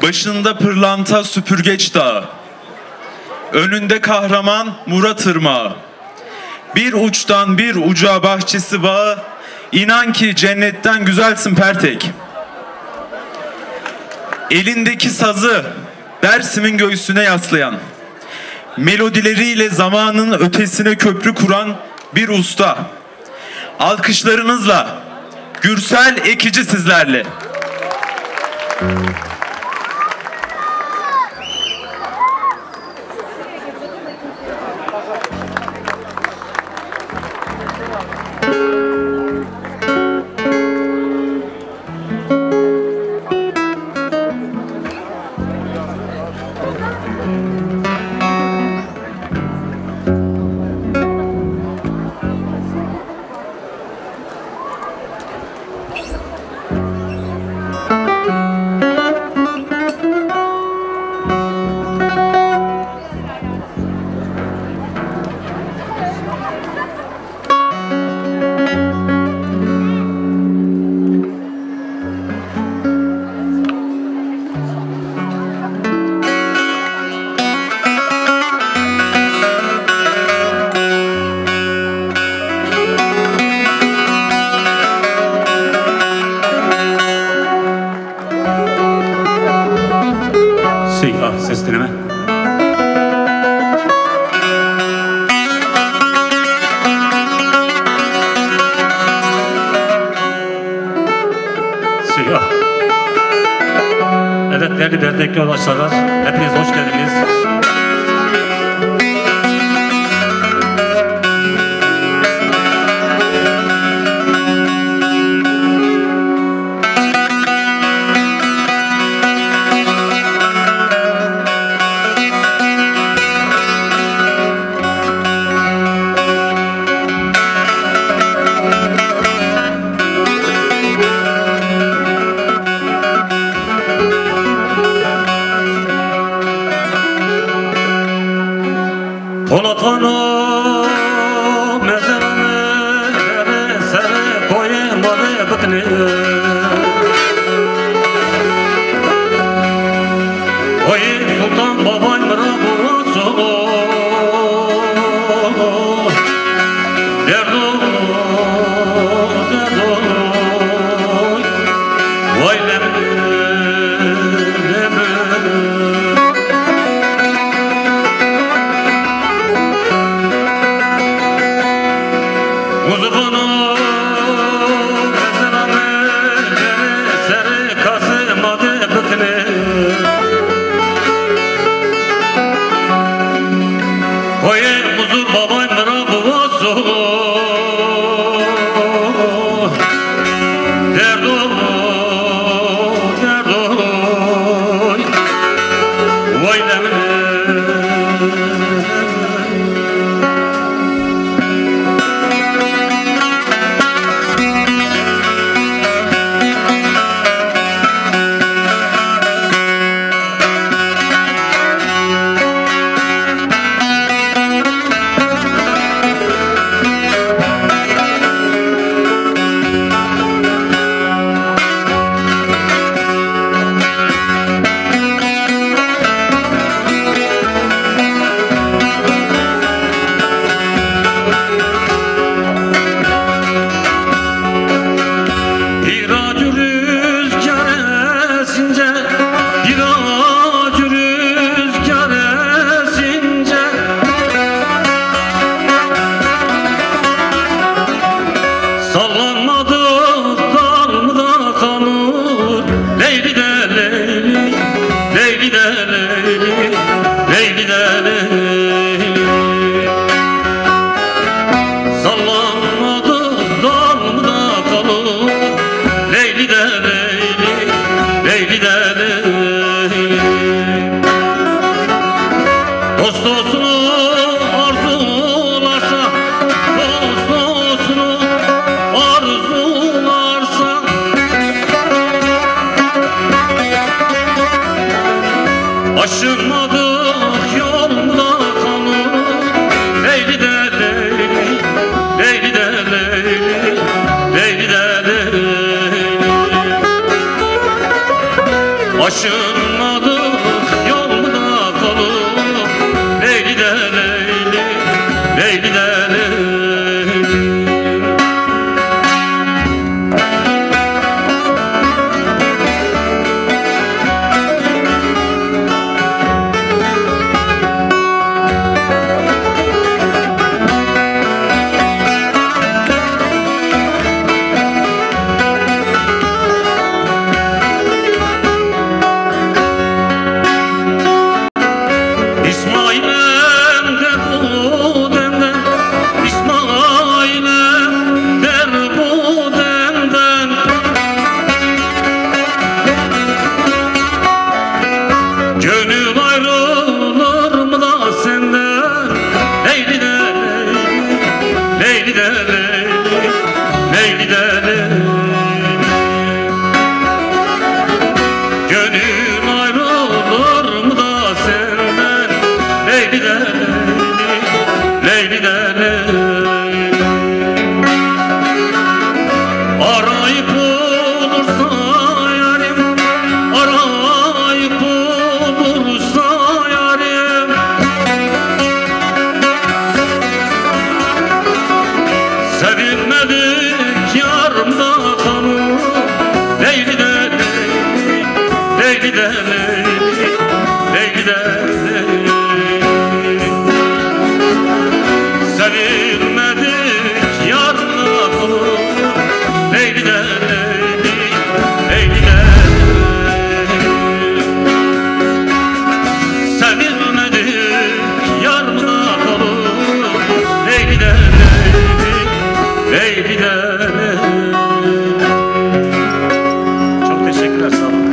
Başında pırlanta süpürgeç dağı, önünde kahraman Murat Irmağı. Bir uçtan bir uca bahçesi bağı, inan ki cennetten güzelsin Pertek. Elindeki sazı Dersim'in göğsüne yaslayan, melodileriyle zamanın ötesine köprü kuran bir usta. Alkışlarınızla Gürsel Ekici sizlerle. Ses deneme. Siyah. Evet değerli dernekli yoldaşlar, hepiniz hoş geldiniz. Polatvanı mezarını sere koymadı bıkını. Oy Sultan baban bırakırsa derdo vay Muzufunu kazananı seri kasımadı bıkını. Oye muzur baban bırakı olsun derdo vay demine. Sallanmadı dalımda kanır Leyli de Leyli, Leyli de Leyli, Leyli de Leyli. Sallanmadı dalımda kanır Leyli de Leyli, Leyli de Leyli. Dost dostunu arzularsa, dost dostunu arzularsa, aşınmadık yolda kanır Leyli de Leyli, Leyli de Leyli, Leyli de Leyli. Taşınmadı yolda kalıp Leyli de Leyli, Leyli de Leyli. İsmail'im der bu demden, İsmail'im der bu demden. Gönül ayrılır mı da senden? Leyli de Leyli, Leyli de Leyli, Leyli de Leyli. Gönül ayrılır mı da senden? Leyli de Leyli, Leyli de Leyli. Arayıp bulursa yarim, arayıp bulursa yarim, sevilmedik yarımda kanı. Leyli de Leyli, Leyli de Leyli, Leyli de Leyli. Sevilmedik yarına kalır. Leyli de Leyli, Leyli de Leyli. Sevilmedik yarına kalır. Leyli de Leyli, Leyli de Leyli. Çok teşekkürler, sağ olun.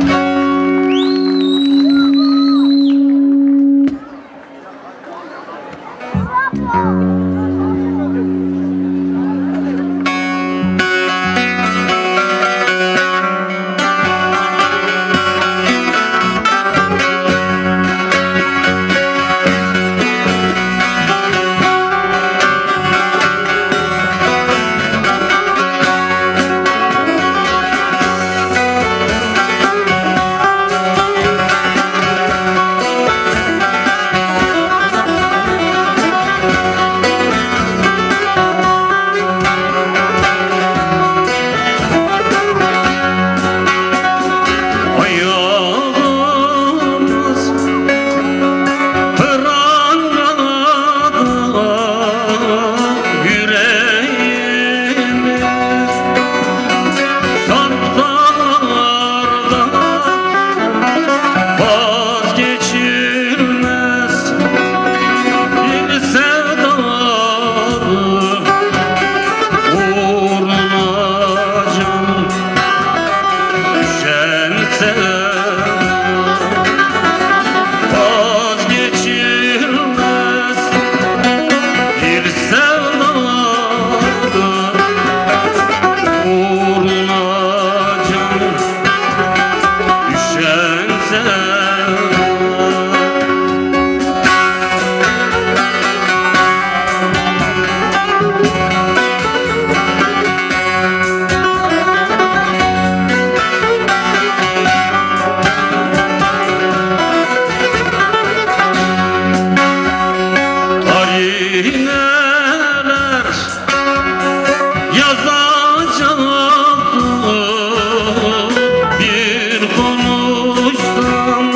Yazacaktım bir konuşsam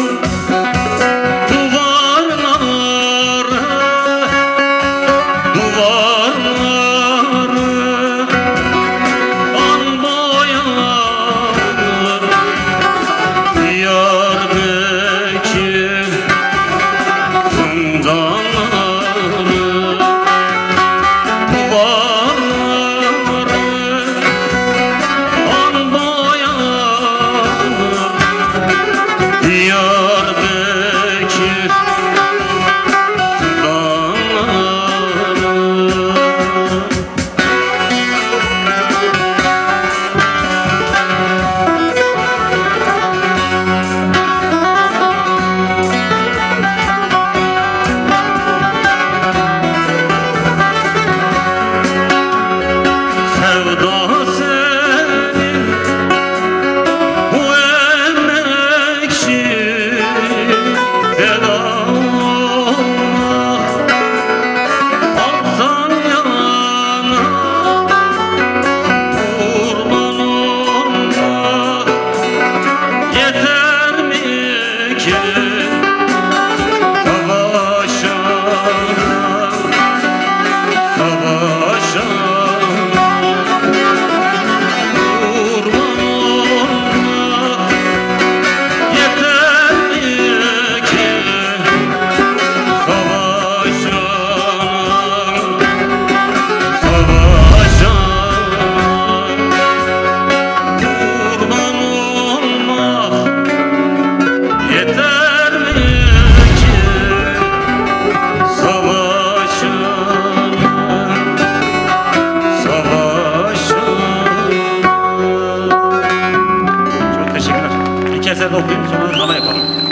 yapalım.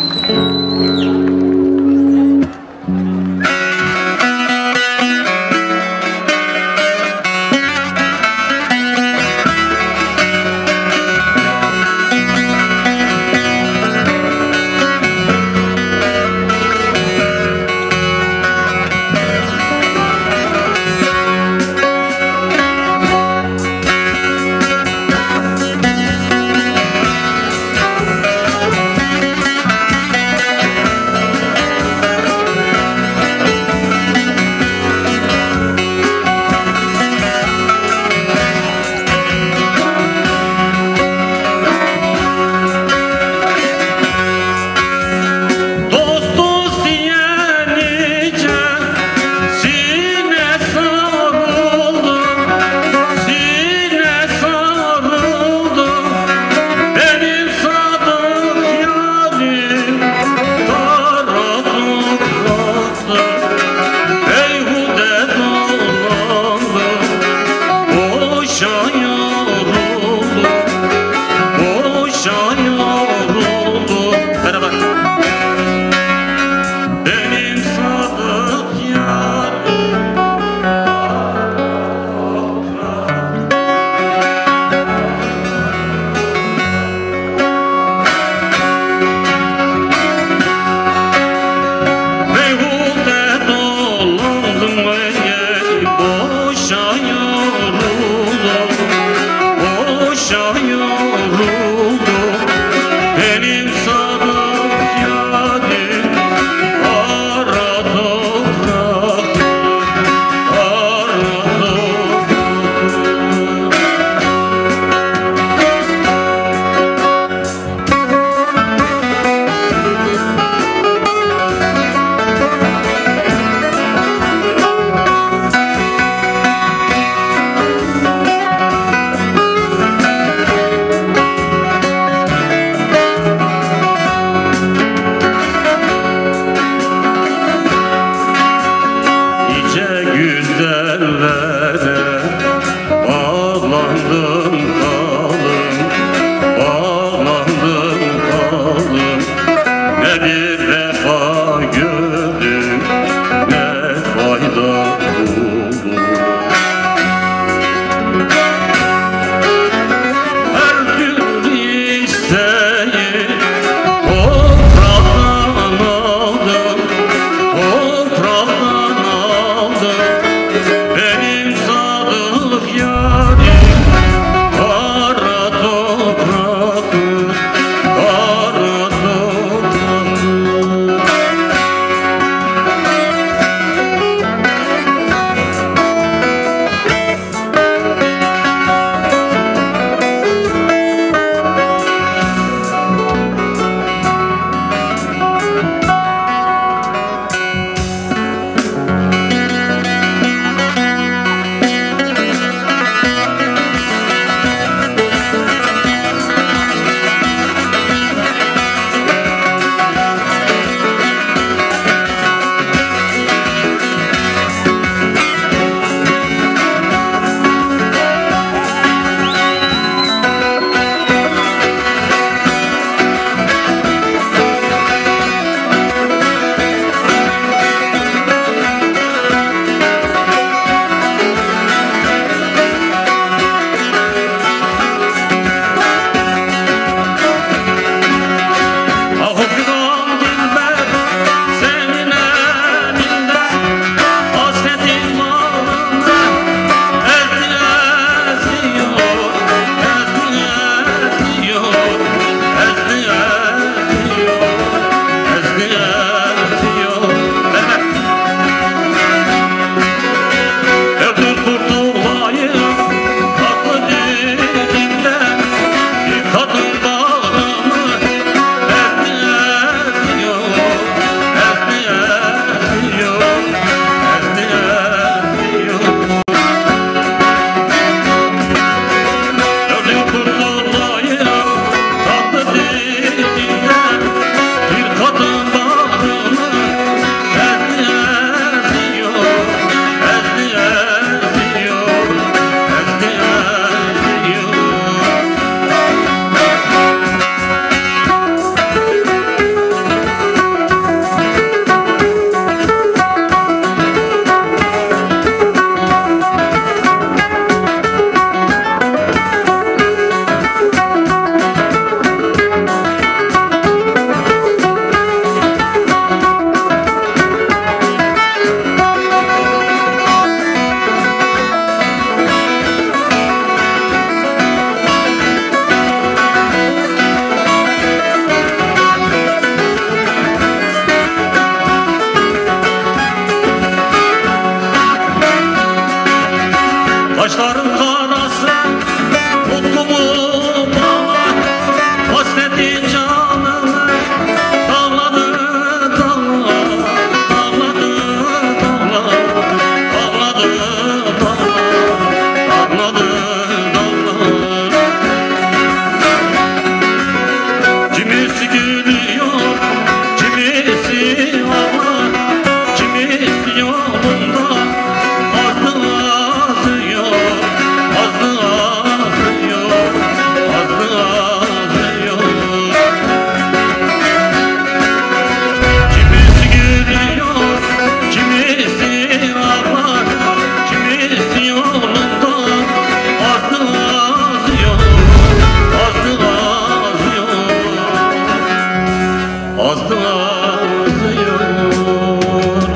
azıyor.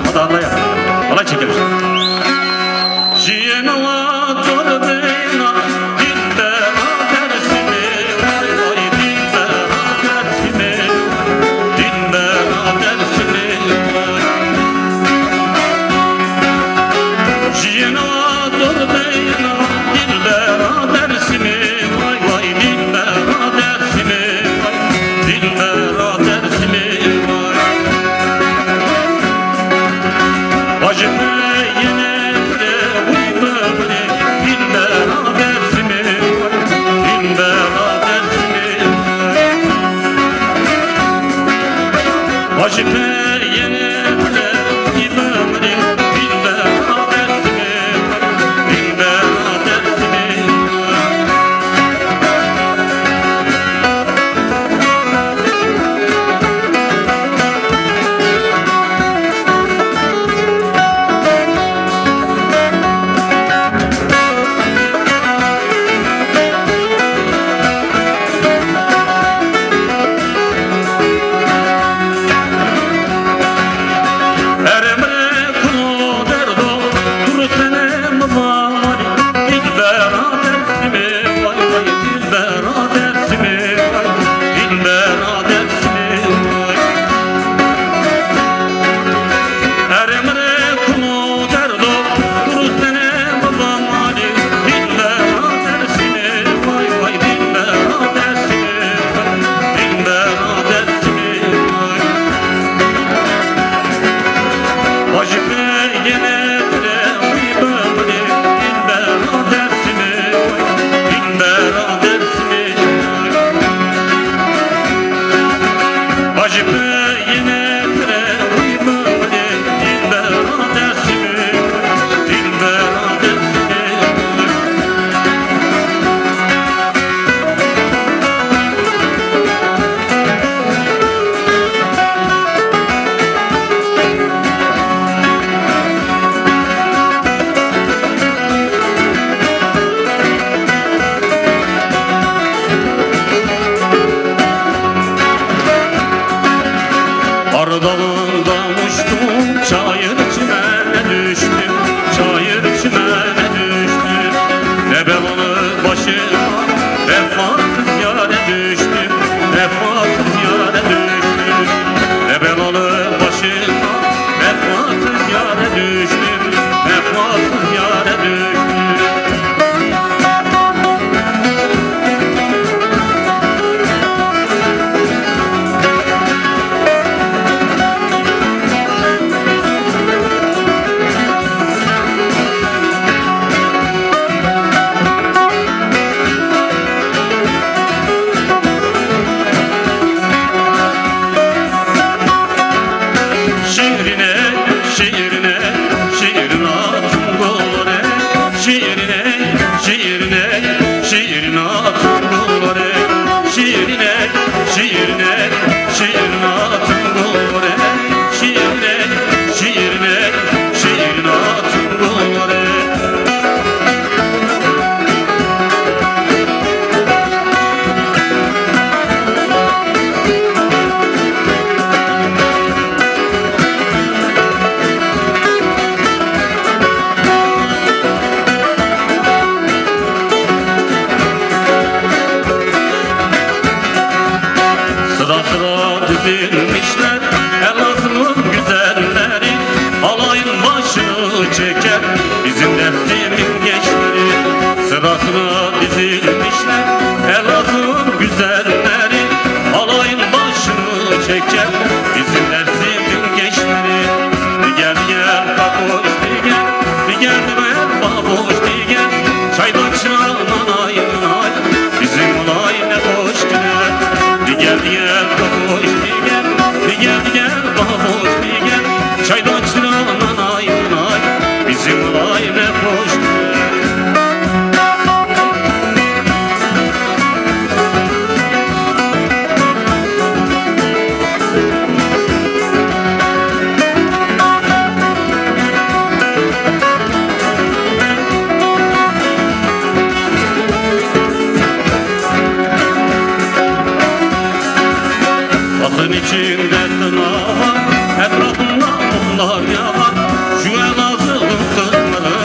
Hadi Allah ya. Allah çekelim. Jiyena torbena dilbera dersime vay vay dilbera dersime vay. Jiyena torbena dilbera dersime vay vay dilbera dersime vay dilbera dersime vay. Bacım dalından uçtum, çayır çimene düştüm, çayır çimene düştüm. Ne belalı başıma, vefasız yâre düştüm, vefasız yâre düştüm. Ne belalı başıma, vefasız yâre düştüm, vefasız yâre düştüm. Sıra sıra dizilmişler Elazığ'ın güzelleri, alayın başını çeker bizim dersimin gençleri. Sıra sıra dizilmişler Elazığ'ın güzelleri, alayın başını çeker bizim dersimin gençleri. Gel gel baboş gel, gel gel baboş gel, çaydan çırağına ay ay bizim olay ne hoş gider. Gel gel baboş gel, gel gel baboş gel, çaydan çırağına ay ay bizim olay ne hoş gider. Atın içinde tırnağı, etrafında mumlar yanar. Şu Elazığ'ın kızları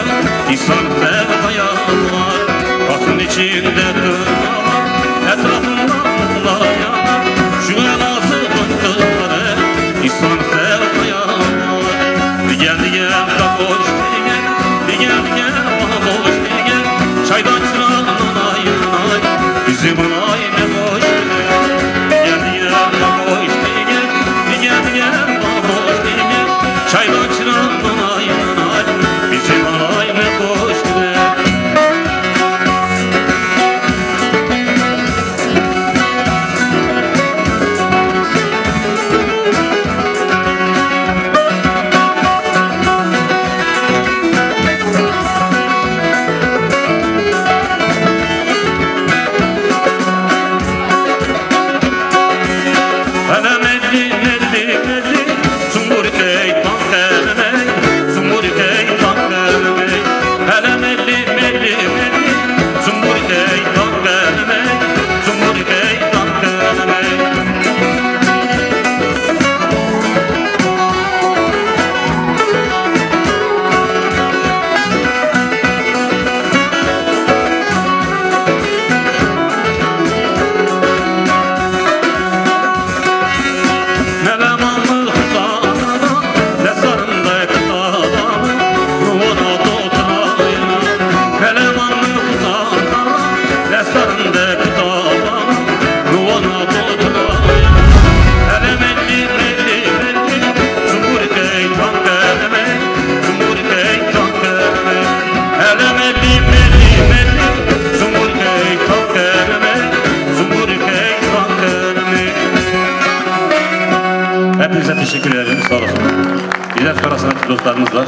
insan sevmeye var. Kasın içinde tırnağı, etrafında mumlar yanar. Şu Elazığ'ın kızları insan sevmeye var. Bir gel bana boş değil, bir gel bana boş değil. Çaydan çırağından ayınay, bizim olay ne boş değil. Çaydan çırağından ayınay, bizim olay ne boş değil. Hepinize teşekkür ederim. Sağ olasın. Bizden sonra sanatçı dostlarımız var.